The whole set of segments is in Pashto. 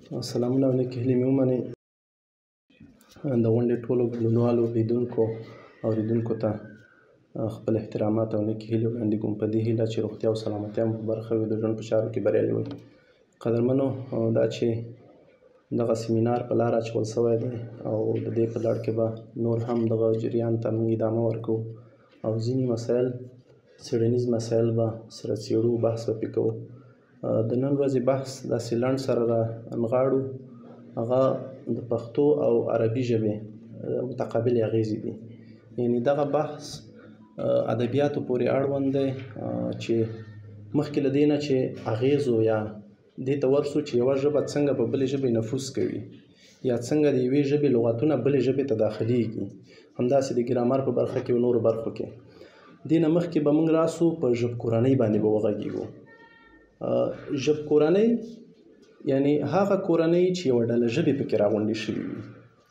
سلامونه او نیکې هیلې مې ومنئ. د غونډې ټولو ګډونوالو لیدونکو اورېدونکو ته خپل احترامات او نیکې هیلې وړاندې کوم په دې هیله چې روغتیا او سلامتیا مو په برخه وي، د ژوند په چارو کې بریالي وئ. قدرمنو، دا چې دغه سیمینار په لاره اچول سوی دی او د دې په لړ کې به نور هم دغه جریان ته موږ ادامه ورکوو او ځینې مسایل څېړنیز مسایل به سره څېړو، بحث به پرې کوو. د نن ورځې بحث داسې لنډ سره رانغاړو، هغه د پښتو او عربي ژبې متقابلې اغیزې دي. یعنې دغه بحث ادبیاتو پورې اړوند دی چې مخکې له دې نه چې اغیزو یا دې ته ورسو چې یوه ژبه څنګه په بلې ژبې نفوذ کوي یا څنګه د یوې ژبې لغتونه بلې ژبې ته داخلیږي، همداسې د ګرامر په برخه کې او نورو برخو کې. دې نه مخکې به موږ راسو په ژبکورنۍ باندې به وغږیږو. ژبکورنۍ یعنې هغه کورنۍ چې یوه ډله ژبې پکې راغونډې شوي وي.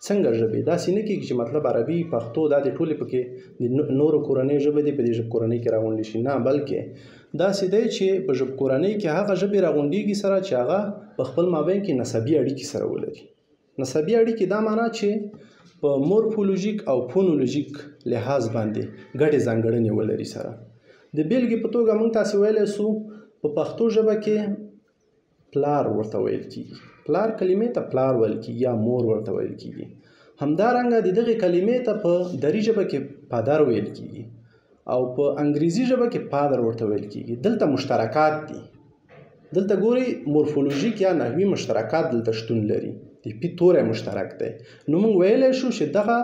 څنګه ژبې؟ داسې نه کېږي چې مطلب عربي، پښتو دا د ټولې پکې د نورو کورنۍ ژبې دې په دې ژبکورنۍ کې راغونډې شي، نه، بلکې داسې دی چې په ژبکورنۍ کې هغه ژبې راغونډېږي سره چې هغه په خپل مابین کې نسبي اړیکې سره ولري. نسبي اړیکې دا معنا چې په مورفولوژیک او فونولوژیک لحاظ باندې ګډې ځانګړنې ولري سره. د بیلګې په توګه موږ تاسې ویلی سو په پښتو ژبه کې پلار ورته ویل کېږي، پلار کلمې ته پلار ویل کېږي یا مور ورته ویل کېږي. همدارنګه د دغې کلمې ته په دري ژبه کې پدر ویل کېږي او په انګریزي ژبه کې پادر ورته ویل کېږي. دلته مشترکات دي، دلته ګورئ مورفولوژیک یا نحوي مشترکات دلته شتون لري، د پي توری مشترک دی. نو موږ ویلی شو چې دغه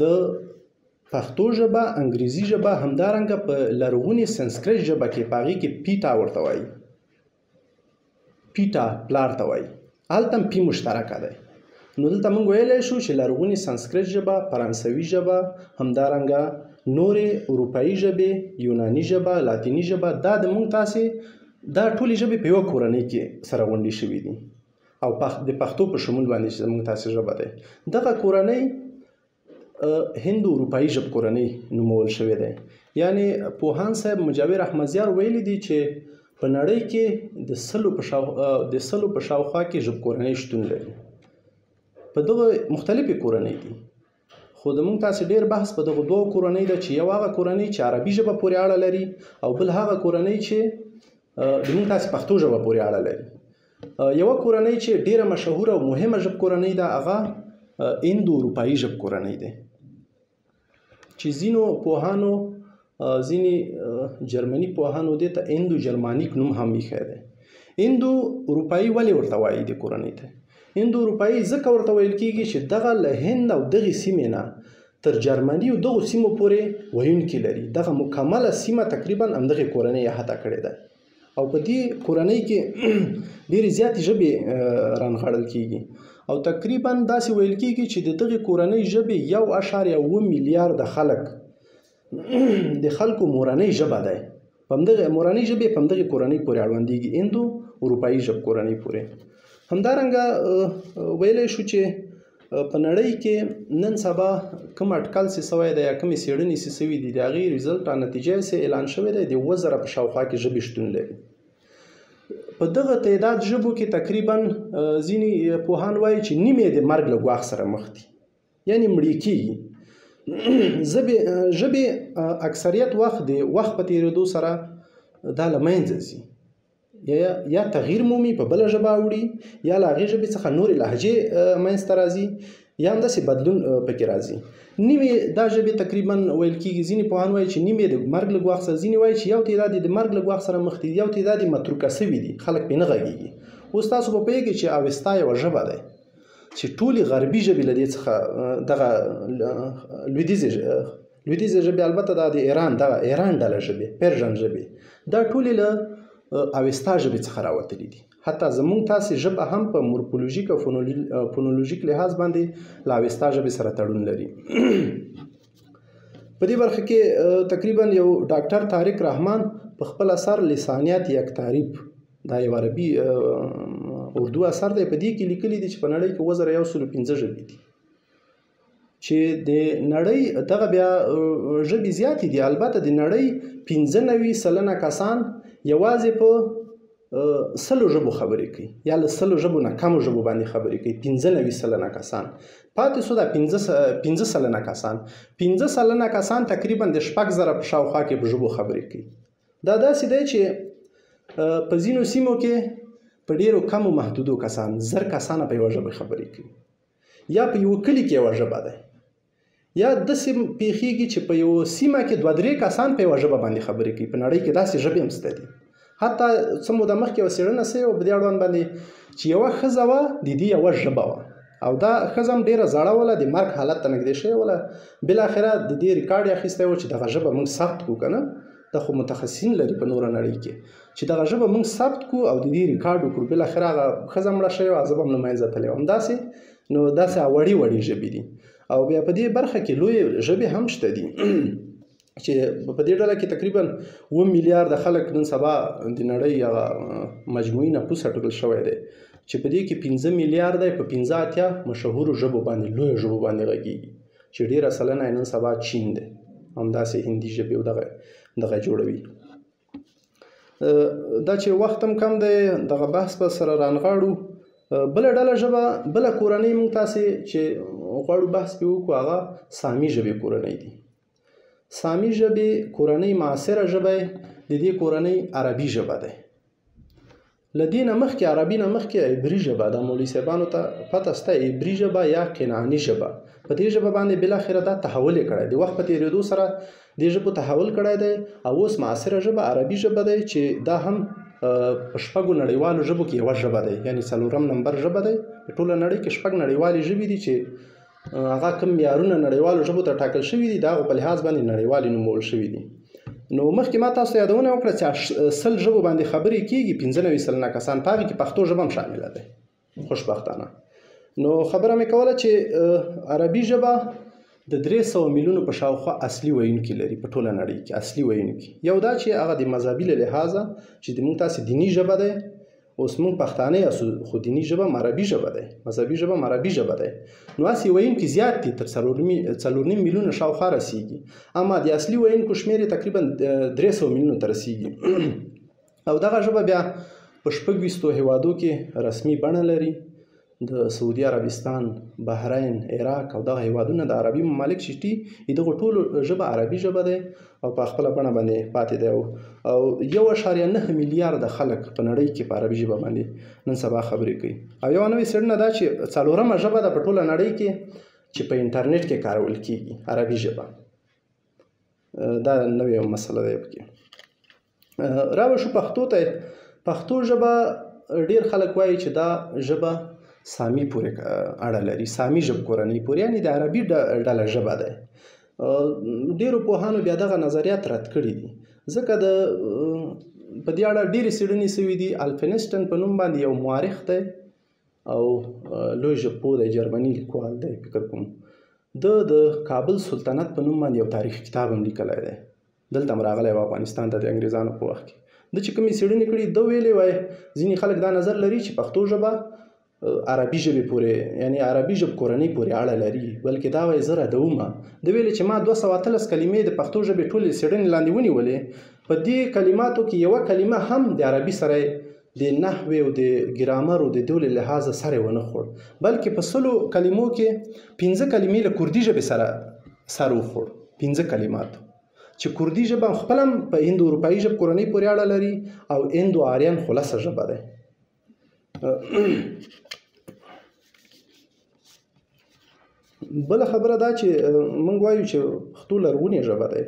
د پښتو ژبه، انګریزي ژبه، همدارنګه په لرغونې سنسکریت ژبه کې په هغې کې پیټا ورته وایي، پیټا پلار ته وایي، هلته هم پي مشترکه دی. نو دلته موږ ویلی شو چې لرغونې سنسکریت ژبه، فرانسوي ژبه، همدارنګه نورې اروپایي ژبې، یوناني ژبه، لاتیني ژبه، دا د موږ تاسې دا ټولې ژبې په یوه کورنۍ کې سره غونډې شوي دي او د پښتو په شمول باندې چې زموږ تاسې ژبه دی. دغه کورنۍ هندو اروپایي ژبکورنۍ نومول شوې دی. یعنې پوهان صاحب مجاور احمدزیار ویلي دي چې په نړۍ کې د سلو په شاوخوا کې ژبکورنۍ شتون لري. په دغه مختلفې کورنۍ دي، خو د موږ تاسې ډېر بحث په دغه دوو کورنۍ ده چې یو هغه کورنۍ چې عربي ژبه پورې اړه لري او بل هغه کورنۍ چې د موږ تاسې پښتو ژبه پورې اړه لري. یوه کورنۍ چې ډېره مشهوره او مهمه ژبکورنۍ ده هغه هندو اروپایي ژبکورنۍ ده چې ځینو پوهانو، ځینې جرمني پوهانو دې ته هندو جرمانیک نوم هم ایښی دی. هندو اروپایي ولې ورته وایي دې کورنۍ ته؟ هندو اروپایي ځکه ورته ویل کېږي چې دغه له هند او دغې سیمې نه تر جرمني او دغو سیمو پورې ویونکي لري. دغه مکمله سیمه تقریبا همدغې کورنۍ احاطه کړې ده او په دې کورنۍ کې ډېرې زیاتې ژبې رانغاړل کېږي او تقریبا داسې ویل کېږي چې د دغې کورنۍ ژبې 1.7 میلیارده خلک د خلکو مورنۍ ژبه دی. په همدغې مورنۍ ژبې په همدغې کورنۍ پورې اړوندېږي، هندو اروپایي ژبکورنۍ پورې. همدارنګه ویلی شو چې په نړۍ کې نن سبا کوم اټکل چې سوی دی یا کومې څېړنې چې سوي دي د هغې ریزلټ او نتیجه یې اعلان شوی دی، د 7,000 په شاوخوا کې ژبې شتون لري. په دغه تعداد ژبو کې تقریبا ځینې پوهان وایي چې نیمې د مرګ له ګواښ سره مخ دي، یعنې مړې کېږي. ژبې اکثریت وخت د وخت په تېرېدو سره دا له منځه ځي، یا تغییر مومي، په بله ژبه اوړي، یا له هغې ژبې څخه نورې لهجې منځته راځي، یا همداسې بدلون پکې راځي. نیمې دا ژبې تقریبا ویل کېږي، ځینې پوهان وایي چې نیمې د مرګ له ګواښ سره، ځینې وایي چې یو تعداد د مرګ له ګواښ سره مخ دي، یو تعداد یې متروکه سوي دي، خلک پرې نه غږېږي. اوس تاسو به پوهېږئ چې اوستا یوه ژبه دی چې ټولې غربي ژبې له دې څخه دغه لویدیځې ژبې، البته دا د ایران ډله ژبې، پرژن ژبې، دا ټولې له اوستا ژبې څخه راوتلي دي. حتی زموږ تاسې ژبه هم په مورفولوژیک او فونولوژیک لحاظ باندې له اوستا ژبې سره تړون لري. په دې برخه کې تقریبا یو ډاکټر طارق رحمان په خپل اثر لسانیات یک تعریف، دا یو عربي اردو اثر دی، په دې کې لیکلي دي چې په نړۍ کې 1,115 ژبې دي، چې د نړۍ دغه بیا ژبې زیاتې دي. البته د نړۍ 95% کسان یوازې په سلو ژبو خبرې کوي یا له سلو ژبو نه کمو ژبو باندې خبرې کوي 95 سلنه کسان پاتې سو دا 15 سلنه کسان 15 سلنه کسان تقریبا د 6,000 په شاوخوا کې په ژبو خبرې کوي. دا داسې دی چې په ځینو سیمو کې په ډیرو کمو محدودو کسان 1000 کسان په یوه ژبه خبرې کوي یا په یو کلي کې یوه ژبه ده یا داسې پیښیږي چې په یو سیمه کې 2-3 کسان په یوه ژبه باندې خبرې کوي. په نړۍ کې داسې ژبې هم شته دي. حتی څه موده مخکې یوه څېړنه سوې وه په دې اړوند باندې چې یوه ښځه وه د دې یوه ژبه وه او دا ښځه هم ډېره زړه وله د مرګ حالت ته نږدې شوې وله. بالاخره د دې ریکارډ یې اخیستی و چې دغه ژبه موږ ثبت کړو که نه دا خو متخصصین لري په نوره نړۍ کې چې دغه ژبه موږ ثبت کړو او د دې ریکارډ وکړو. بالاخره هغه ښځه مړه شوې وه زه به هم له منځه تللی وم. داسې نو داسې وړې وړې ژبې دي او بیا په دې برخه کې لویې ژبې هم شته دي چې په دې ډله کې تقریبا 7 میلیارده خلک نن سبا د نړۍ هغه مجموعي نفوس راټوکل شوی دی چې په دې کې 15 میلیارده په 15 مشهورو ژبو باندې لویو ژبو باندې غږیږي چې ډېره سلنه نن سبا چین دی همداسې هندي ژبې او دغه جوړوي. دا چې وخت هم کم دی دغه بحث به سره رانغاړو. بله ډله ژبه بله کورنۍ موږ تاسې چې غواړو بحث پرې وکړو هغه سامي ژبې کورنۍ دي. سامي ژبې کورنۍ معاصره ژبه د دې کورنۍ عربي ژبه ده. له دې نه مخکې عربي نه مخکې عبري ژبه ده. مولوي صاحبانو ته پته شته عبري ژبه یا کنعاني ژبه. په دې ژبه باندې بالاخره دا تحول یې کړی دی. وخت په تېرېدو سره دې ژبو تحول کړی دی او اوس معاصره ژبه عربي ژبه دی چې دا هم په 6 نړیوالو ژبو کې یوه ژبه دی یعنې 4 نمبر ژبه دی. په ټوله نړۍ کې 6 نړیوالې ژبې دي چې هغه کوم معیارونه نړیوالو ژبو ته ټاکل شوي دي د هغو په لحاظ باندې نړیوالې نومول شوي دي. نو مخکې ما تاسو ته یادونه وکړه چې 100 ژبو باندې خبرې کېږي 95 سلنه کسان په هغې کې پښتو ژبه هم شامله دی خوشبختانه. نو خبره مې کوله چې عربي ژبه د 300 میلیونو په شاوخوا اصلي ویونکي لري په ټوله نړۍ کې اصلي ویونکي. یو دا چې هغه د مذهبي له لحاظه چې د موږ تاسې دیني ژبه دی اوس موږ پښتانه یاسو خو دیني ژبه عربي ژبه دی مذهبي ژبه عربي ژبه دی. نو هسې ویونکي زیات دي تر 4.5 میلیونه شاوخوا رسیږي اما د اصلي ویونکو شمېر تقریبا 300 میلیونو ته رسیږي او دغه ژبه بیا په 26 هیوادو کې رسمي بڼه لري. د سعودي عربستان، بحرین، عراق او دغه هیوادونه د عربي ممالک چې دي دغه ټولو ژبه عربي ژبه دی او په خپله بڼه باندې پاتې دی او 1.9 میلیارده خلک په نړۍ کې په عربي ژبه باندې نن سبا خبرې کوي. او یوه نوې څېړنه دا چې 4مه ژبه ده په ټوله نړۍ کې چې په انټرنیټ کې کارول کېږي عربي ژبه. دا نوې مسله ده پکې. راوړو شو پښتو ته. پښتو ژبه ډېر خلک وایي چې دا ژبه سامي پورې اړه لري سامي ژبه کورنۍ پورې یعنې د عربي ډله ژبه ده. ډېرو پوهانو بیا دغه نظریات رد کړي دي ځکه د په دې اړه ډېرې څېړنې شوي دي. الفنسټن په نوم باندې یو مورخ دی او لوی ژبپوه دی جرمني لیکوال دی فکر کوم د کابل سلطنت په نوم باندې یو تاریخي کتاب هم لیکلی دی. دلته هم راغلی و افغانستان ته د انګریزانو په وخت کې. د چې کومې څېړنې کړي ده ویلې وای ځینې خلک دا نظر لري چې پښتو ژبه عربي ژبې پورې یعنی عربي ژبه کورنۍ پورې اړه لري بلکې دا وایي زه ردومه. د ویلې چې ما 213 کلمې د پښتو ژبې ټولې څېړنې لاندې ونیولې په دې کلماتو کې یوه کلمه هم د عربي سره د نحوې او د ګرامر او د دې له لحاظه سر یې ونه خوړ بلکې په 100 کلمو کې 15 کلمې له کردي ژبې سره سر وخوړ. 15 کلمات چې کردي ژبه خپله هم په هند اروپایي ژبه کورنۍ پورې اړه لري او هندو آریان خلاصه ژبه ده. بله خبره دا چې موږ وایو چې پښتو لرغونې ژبه دی.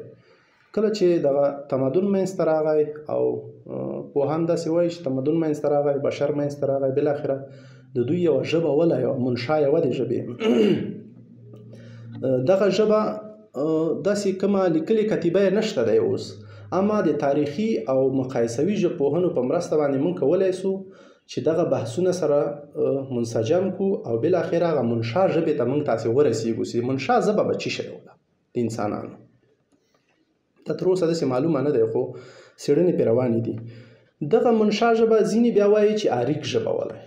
کله چې دغه تمدن منځته راغی او پوهان داسې وایي چې تمدن منځته راغی بشر منځته راغی بالاخره د دوی یوه ژبه وله یوه منشا یوه د ژبې دغه ژبه داسې کومه لیکلې کتیبه یې نشته دی اوس اما د تاریخي او مقایسوي ژبپوهنو په مرسته باندې موږ کولی سو چې دغه بحثونه سره منسجم کو او بالاخره هغه منشا ژبې ته موږ تاسې ورسیږو چې منشا ژبه به څه شی وله د انسانانو. ته تر اوسه داسې معلومه نه دی خو څېړنې پرې روانې دي. دغه منشا ژبه ځینې بیا وایي چې آریک ژبه وله.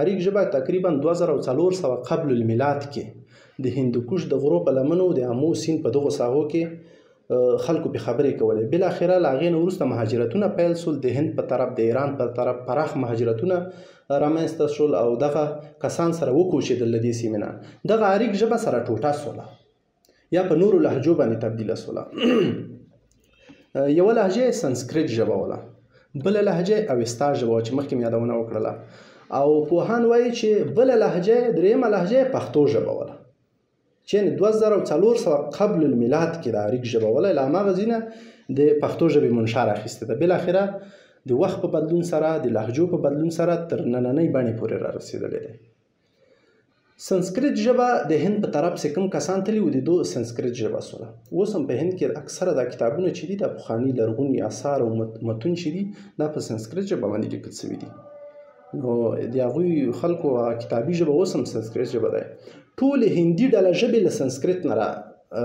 آریک ژبه تقریبا 2400 قبل الميلاد کې د هندوکش د غرو په لمنو د آمو سیند په دغو ساحو کې خلکو په خبرې کولې. بالاخره له هغې نه وروسته مهاجرتونه پیل شول، د هند په طرف، د ایران په طرف پراخ مهاجرتونه رامنځته شول او دغه کسان سره وکوشېدل له دې سیمې نه. دغه اریک ژبه سره ټوټه سوله یا په نورو لهجو باندې تبدیله سوله. یوه لهجه یې سنسکریت ژبه وله، بله لهجه یې اوستا ژبه وه چې مخکې مې یادونه وکړله، او پوهان وایي چې بله لهجه یې درېیمه لهجه یې پښتو ژبه وله چې 2400 قبل الميلاد کې د اریک ژبه وله. له هماغه ځای نه د پښتو ژبې منشا راخیستې ده. بالاخره د وخت په بدلون سره، د لهجو په بدلون سره تر نننۍ بڼې پورې را رسېدلی دی. سنسکریت ژبه د هند په طرف چې کوم کسان تللي وو، د دو سنسکریت ژبه سوله. اوس هم په هند کې اکثره دا کتابونه چې دي، د پخواني لرغوني اثار او متون چې دي، دا په سنسکریت ژبه باندې لیکل شوي دي. نو د هغوی خلکو کتابي ژبه اوس هم سنسکریت ژبه ده. ټولې هندي ډله ژبې له سنسکریت نه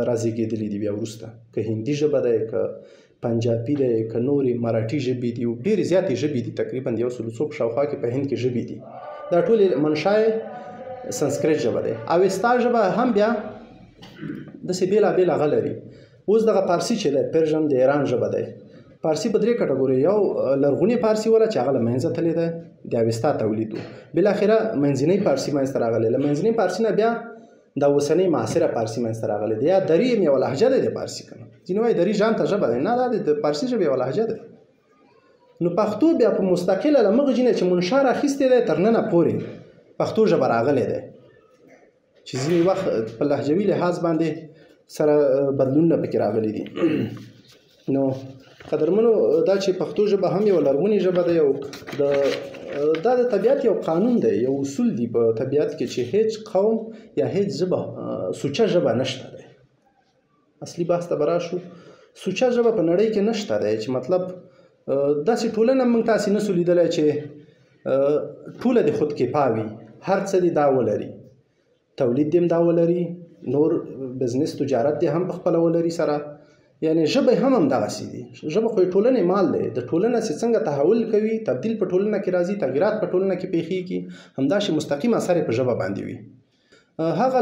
رازېږېدلې دي. بیا وروسته که هندي ژبه ده، که پنجابي ده، که نورې مراټي ژبې دي، ډېرې زیاتې ژبې دي، تقریبا د 100 شاوخوا کې په هند کې ژبې دي. دا ټولې منشا یې سنسکریت ژبه ده. اوستا ژبه هم بیا داسې بېلابېل هغه لري. اوس دغه پارسي چې ده، پرژن د ایران ژبه ده. پارسي په 3 کټګورۍ، یو لرغونې پارسي وله چې هغه له منځه تللی ده، د اوستا تولید و. بالاخره منځنۍ پارسي منځته راغلی. له منځنۍ پارسي نه بیا د اوسنۍ معاصره پارسي منځته راغلی ده. یا دري هم یوه لهجه ده د پارسي، که نه ځینې وایي دري ژانته ژبه ده، نه دا د پارسي ژبې یوه لهجه ده. نو پښتو بیا په مستقله له مغه ځای نه چې منشا راخیستی دی، تر ننه پورې پښتو ژبه راغلی دی چې ځینې وخت په لهجوي لحاظ باندې سره بدلونونه پکې راغلي دي. نو قدرمنو، دا چې پښتو ژبه هم یو لرغونې ژبه ده، یو دا د طبیعت یو قانون دی، یو اصول دی په طبیعت کې چې هیڅ قوم یا هیڅ ژبه سوچه ژبه نشته دی. اصلي بحث ته به راشو. سوچه ژبه په نړۍ کې نشته دی، چې مطلب داسې ټولنه موږ تاسې نسو لیدلی چې ټوله د خودکفا وي، هر څه دې دا ولري، تولید دې هم دا ولري، نور بزنس تجارت دې هم په خپله ولري سره. یعنی ژبه هم همدغسې دي. ژبه خو د ټولنې مال دی. د ټولنه چې څنګه تحول کوي، تبدیل په ټولنه کې راځي، تغیرات په ټولنه کې پیښیږي، همداسې مستقیم اثر یې په ژبه باندې وي. هغه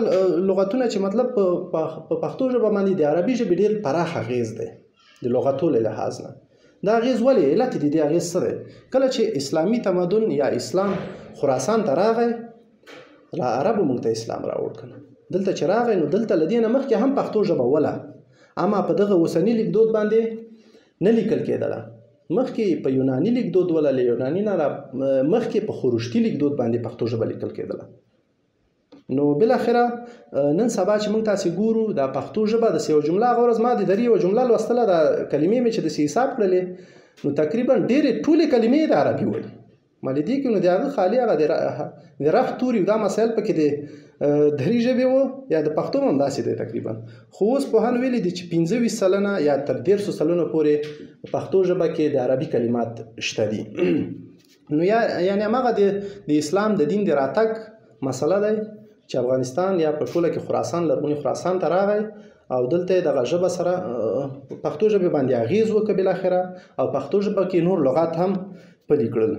لغتونه چې مطلب په پښتو ژبه باندې د عربي ژبې ډېر پراخ اغېز دی د لغتو له لحاظ نه. دا اغېز ولې علت د دې اغېز څه دی؟ کله چې اسلامي تمدن یا اسلام خراسان ته راغی، له عربو موږ ته اسلام راوړ کنه. دلته چې راغی نو دلته له دې نه مخکې هم پښتو ژبه وله، اما په دغه اوسني لیکدود باندې نه لیکل کېدله. مخکې په یوناني لیکدود وله، له یوناني نه مخکې په خروشتي لیکدود باندې پښتو ژبه لیکل کېدله. نو بالاخره نن سبا چې موږ تاسې ګورو، دا پښتو ژبه د یو جمله، هغه ورځ ما د دري یوه جمله لوستله، د کلمې مې چې داسې حساب کړلې، نو تقریبا ډېرې ټولې کلمې د عربي ولي. ما لیدې کې نو د هغه خالي هغه د رف توري دا مسایل پکې د دري ژبې وو یا د پښتو هم همداسې دی تقریبا. خو اوس پوهانو ویلي دي چې 25 سلنه یا تر 150 سلنو پورې پښتو ژبه کې د عربي کلمات شته دي. نو یعنی هماغه د اسلام د دین د راتګ مسله دی چې افغانستان یا په ټوله کې خراسان، لرغوني خراسان ته راغی او دلته دغه ژبه سره پښتو ژبې باندې اغېز وکړ بالاخره، او پښتو ژبه کې نور لغات هم پلي کړل.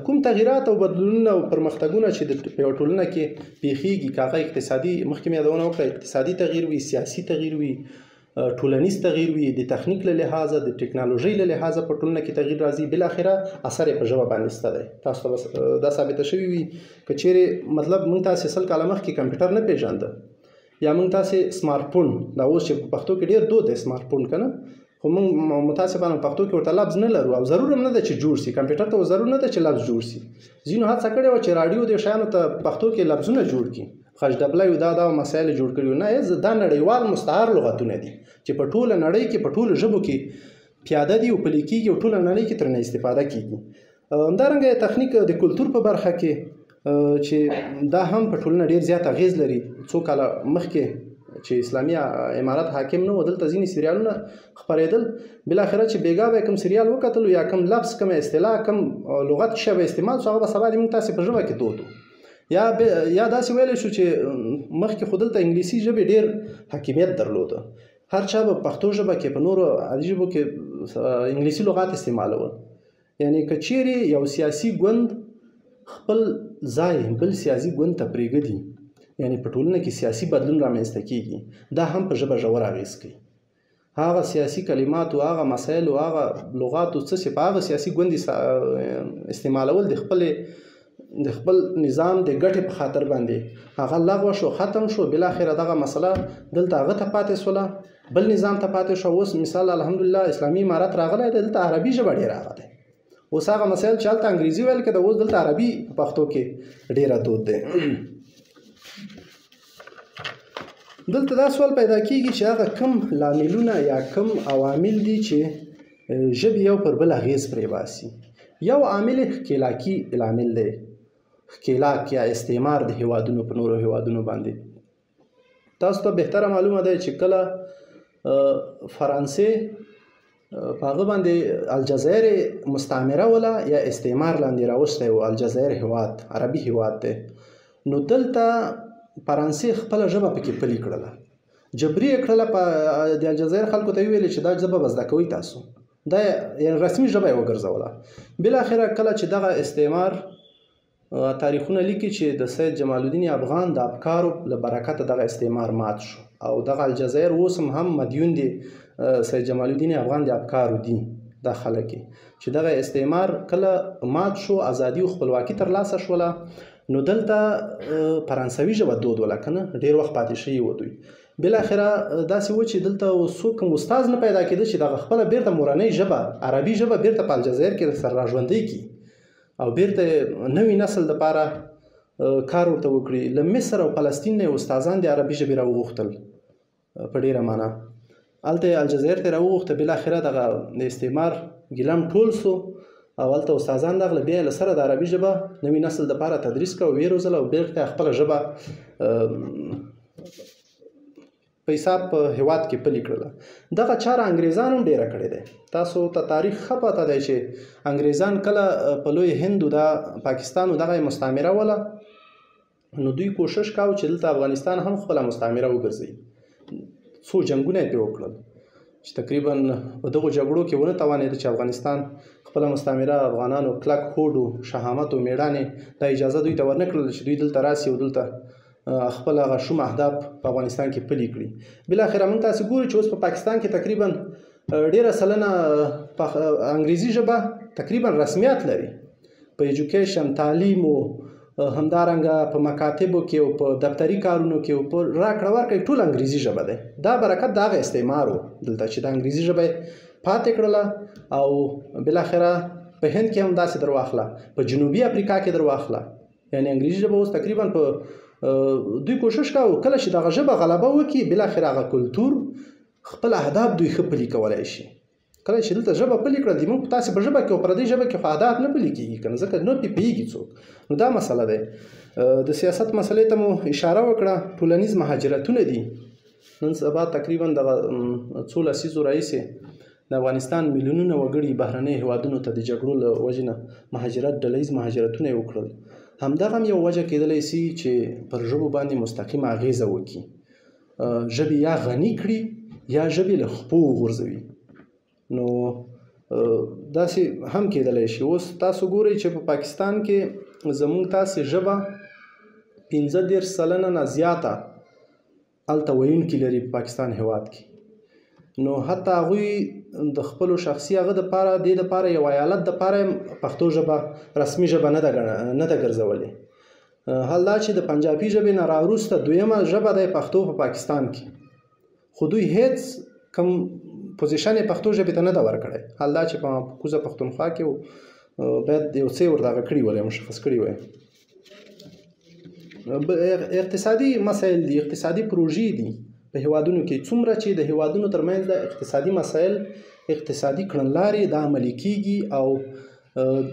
کوم تغییرات او بدلونونه او پرمختګونه چې په یوه ټولنه کې پیښیږي، که هغه اقتصادي، مخکې مې یادونه وکړه، اقتصادي تغییر وي، سیاسي تغییر وي، ټولنیز تغییر وي، د تخنیک له لحاظه، د ټکنالوژۍ له لحاظه په ټولنه کې تغییر راځي، بالاخره اثر یې په ژبه باندې شته دی. تاسو ته دا ثابته شوي وي که چیرې مطلب موږ تاسې 100 کاله مخکې کمپیوټر نه پېژانده، یا موږ تاسې سمارټ فون، دا اوس چې په پښتو کې ډېر دود دی سمارټ فون که نه، خو موږ متاسفانه پښتو کې ورته لفظ نه لرو، او ضرور هم نه ده چې جوړ شي. کمپیوټر ته ضرور نه ده چې لفظ جوړ شي. ځینو هڅه کړې وه چې راډیو دې شیانو ته پښتو کې لفظونه جوړ کړي، خشدبله یو دا مسایل جوړ کړي. نه، دا نړیوال مستعار لغتونه دي چې په ټوله نړۍ کې په ټولو ژبو کې پیاده دي او پلي کېږي او ټوله نړۍ کې ترنه استفاده کېږي. همدارنګه تخنیک د کلتور په برخه کې چې دا هم په ټولنه ډېر زیات اغېز لري. څو کاله مخکې چې اسلامي امارت حاکم نه و، دلته ځینې سریالونه خپرېدل، بالاخره چې بېګا به کوم سریال وکتلو یا کوم لفظ، کوم اصطلاح، کوم لغت چې به استعمال شو، هغه به سبا د موږ تاسې په ژبه کې دود و. یا داسې ویلی شو چې مخکې خو دلته انګلیسي ژبې ډېر حاکمیت درلوده، هر چا به پښتو ژبه کې په نورو عادي ژبو کې انګلیسي لغات استعمالول. یعنی که چیرې یو سیاسي ګوند خپل ځای بل سیاسي ګوند ته پرېږدي، یعنی په ټولنه کې سیاسي بدلون رامنځته کېږي، دا هم په ژبه ژور اغېز کوي. هغه سیاسي کلمات او هغه مسایل او هغه لغات او څه چې په هغه سیاسي ګوندې استعمالول د خپل نظام د ګټې په خاطر باندې هغه لغوه شو، ختم شو. بالاخره دغه مسله دلته هغه ته پاتې شوله، بل نظام ته پاتې شو. اوس مثال الحمدلله اسلامي امارت راغلی دی، دلته عربي ژبه ډېره راغلی. اوس هغه مسایل چې هلته انګریزي ویل کېده اوس دلته عربي په پښتو کې ډېره دود دی. دلته دا سوال پیدا کیږي چې هغه کم لاملونه یا کم عوامل دي چې ژبې یو پر بل اغېز پرې باسي. یو عامل ښکېلاکي لامل دی، ښکېلاک یا استعمار د هیوادونو په نورو هیوادونو باندې. تاسو ته بهتره معلومه ده چې کله فرانسې په هغه باندې الجزایر مستعمره وله یا استعمار لاندې راوستی و، الجزایر هیواد عربي هیواد دی، نو دلته فرانسې خپله ژبه پکې پلي کړله، جبري یې کړله. په د الجزایر خلکو ته یې ویلې چې دا ژبه به زده کوئ تاسو، دا یعنې رسمي ژبه یې وګرځوله. بالاخره کله چې دغه استعمار تاریخونه لیکي چې د سید جمال الدین افغان د افکارو له برکته دغه استعمار مات شو، او دغه الجزایر اوس هم مدیون دي سید جمال الدین افغان د افکارو دي. دا خلک چې دغه استعمار کله مات شو، ازادي او خپلواکي ترلاسه شوله، نو دلته فرانسوي ژبه دود وله، که نه ډېر وخت پاتې شوي و دوی. بالاخره داسې و چې دلته څوک کوم استاد نه پیدا کېده چې دغه خپله بیرته مورنۍ ژبه عربي ژبه بیرته په الجزایر کې سره راژوندۍ کړي او بیرته نوي نسل دپاره کار ورته وکړي. له مصر او فلسطین نه استادان د عربي ژبې راوغوښتل په ډېره معنا، هلته یې الجزایر ته راوغوښته. بالاخره دغه د استعمار ګیلم ټول سو او هلته استادان راغله، بیا یې له سره د عربي ژبه نوي نسل دپاره تدریس کړه او ویې روزله او بیرته خپله ژبه په حساب په هیواد کې پلي کړله. دغه چاره انګریزانو هم ډېره کړې ده. تاسو ته تاریخ ښه پته دی چې انګریزان کله په لوی هند او د پاکستان دغه مستعمره وله، نو دوی کوشش کاوه چې دلته افغانستان هم خپله مستعمره وګرځوي. څو جنګونه یې پرې وکړل چې تقریبا په دغو جګړو کې ونه توانېده چې افغانستان خپله مستعمره افغانانو کلک هوډ او شهامت او مېړانې دا اجازه دوی ته ورنه کړله چې دوی دلته راسي او دلته خپل هغه شوم اهداف په افغانستان کې پلي کړي. بالاخره موږ تاسې ګورو چې اوس په پاکستان کې تقریبا ډېره سلنه انګریزي ژبه تقریبا رسمیت لري په ایجوکیشن، تعلیم او همدارنګه په مکاتبو کې او په دفتري کارونو کې او په راکړه ورکړه ټول انګریزي ژبه ده. دا برکت د هغه استعمار و دلته چې د انګریزي ژبه پاتې کړله. او بالاخره په هند کې هم داسې در واخله، په جنوبي افریقا کې در واخله، یعنې انګریزي ژبه اوس تقریبا په دوی کوشش کاوه کله چې دغه ژبه غلبه وکړي بالاخره هغه کلتور خپل اهداف دوی ښه پلي کولی شي. کله چې دلته ژبه پلي کړه، موږ تاسې په ژبه کې او پردۍ ژبه کې خو اهداف نه پلي کېږي که نه، ځکه نه پرې پوهېږي څوک. نو دا مسله دی. د سیاست مسلې ته مو اشاره وکړه. ټولنیز مهاجرتونه دي. نن سبا تقریبا دغه څو لسیزو راهیسې د افغانستان میلیونونه وګړي بهرنۍ هیوادونو ته د جګړو له وجې نه مهاجرت، ډله ییز مهاجرتونه یې وکړل. همدغه هم یو وجه کېدلی سي چې پر ژبو باندې مستقیمه اغېزه وکړي، ژبې یا غني کړي یا ژبې له خپو وغورځوي. نو داسې هم کېدلی شي. اوس تاسو ګورئ چې په پاکستان کې زموږ تاسې ژبه 15% نه زیاته هلته ویونکي لري په پاکستان هیواد کې. نو حتی هغوی د خپلو شخصي هغه دپاره دې دپاره یو ایالت دپاره پښتو ژبه رسمي ژبه نه ده ګرځولې. حال دا چې د پنجابي ژبې نه راوروسته دویمه ژبه دی پښتو په پاکستان کې، خو دوی هېڅ کم پوزیشن یې پښتو ژبې ته نه ده ورکړی. حال دا چې په کوزه پښتونخوا کې باید یو څه ورته هغه کړي ولی، مشخص کړي وی. اقتصادي مسایل دي، اقتصادي پروژې دي په هیوادونو کې. څومره چې د هیوادونو ترمنځ د اقتصادي مسایل، اقتصادي کړنلارې دا عملي کېږي او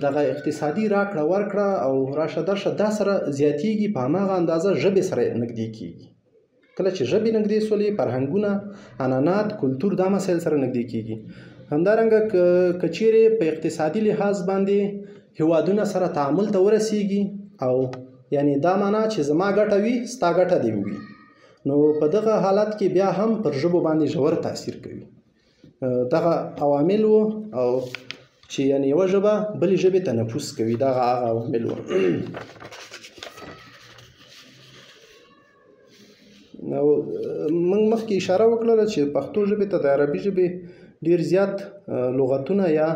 دغه اقتصادي راکړه ورکړه او راشه درشه دا سره زیاتېږي، په هماغه اندازه ژبې سره نږدې کېږي. کله چې ژبې نږدې سولې، فرهنګونه، عنعنات، کلتور دا مسایل سره نږدې کېږي. همدارنګه که چیرې په اقتصادي لحاظ باندې هیوادونه سره تعامل ته ورسیږي او یعنی دا معنا چې زما ګټه وي ستا ګټه دې وي، نو په دغه حالت کې بیا هم پر ژبو باندې ژور تاثیر کوي. دغه عوامل وو او چې یعنې یوه ژبه بلې ژبې ته نفوذ کوي، دغه هغه عوامل وو. او موږ مخکې اشاره وکړله چې پښتو ژبې ته د عربي ژبې ډېر زیات لغتونه یا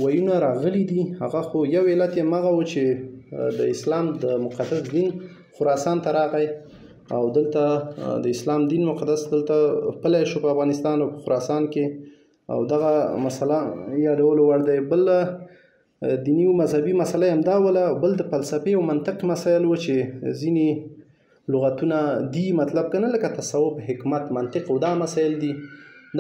ویونه راغلي دي. هغه خو یو علت یې هغه و چې د اسلام د مقدس دین خراسان ته راغی او دلته د اسلام دین مقدس دلته پلی شو په افغانستان او په خراسان کې، او دغه مسله یادولو وړ دی. بل دیني او مذهبي مسله همدا وله، بل د فلسفې او منطق مسایل و چې ځینې لغتونه دي، مطلب کنه لکه تصوف، حکمت، منطق او دا مسایل دي،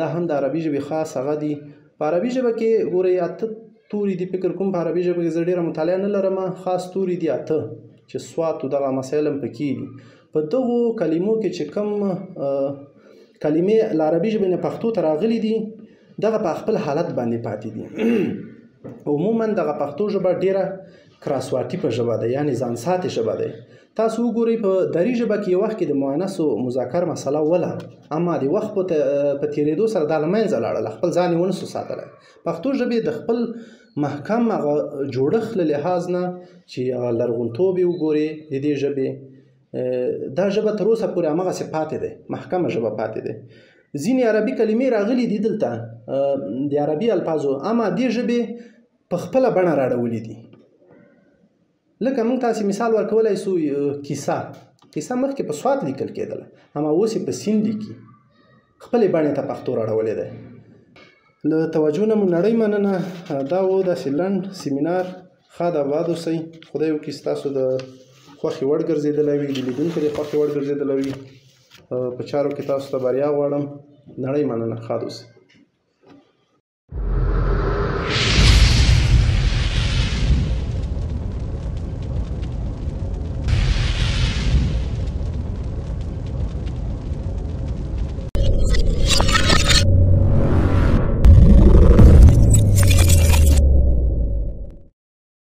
دا هم د عربي ژبې خاص هغه دي. په عربي ژبه کې ګورئ 8 توري دي، فکر کوم په عربي ژبه کې زه ډېره مطالعه نه لرم، خاص توري دي 8 چې سوات او دغه مسایل هم پکې دي. په دغو کلمو کې چې کوم کلمې له عربي ژبې نه پښتو ته راغلي دي دغه په خپل حالت باندې پاتې دي. عموما دغه پښتو ژبه ډیره کراسواټي په ژبه ده، یعنی ځان ساتي ژبه ده. تاسو وګورئ په دري ژبه کې یو وخت کې د مؤنث او مذکر مسله وله، اما د وخت په تېرېدو سره دا له منځه لاړله، خپل ځان یې ونسو ساتلی. پښتو ژبې د خپل محکم هغه جوړښت له لحاظ نه چې هغه لرغونتوب یې وګورئ د دې ژبې، دا ژبه تر اوسه پورې همغسې پاتې دی، محکمه ژبه پاتې دی. ځینې عربي کلمې راغلي دي دلته د عربي الفاظو، اما دې ژبې په خپله بڼه راړولې دي. لکه موږ تاسې مثال ورکولی سو، کیسه مخکې په سوات لیکل کېدله، اما اوس یې په سین لیکي، خپلې بڼې ته پښتو راړولې دی. له توجه نه مو نړۍ مننه. دا و داسې لنډ سیمینار. ښاد آباد اوسئ. خدای وکړي ستاسو د خوښې وړ ګرځېدلی وي، د لیدونکو د خوښې وړ ګرځېدلی وي. په چارو کې تاسو ته بریا غواړم. نړۍ مننه. ښاد اوسئ.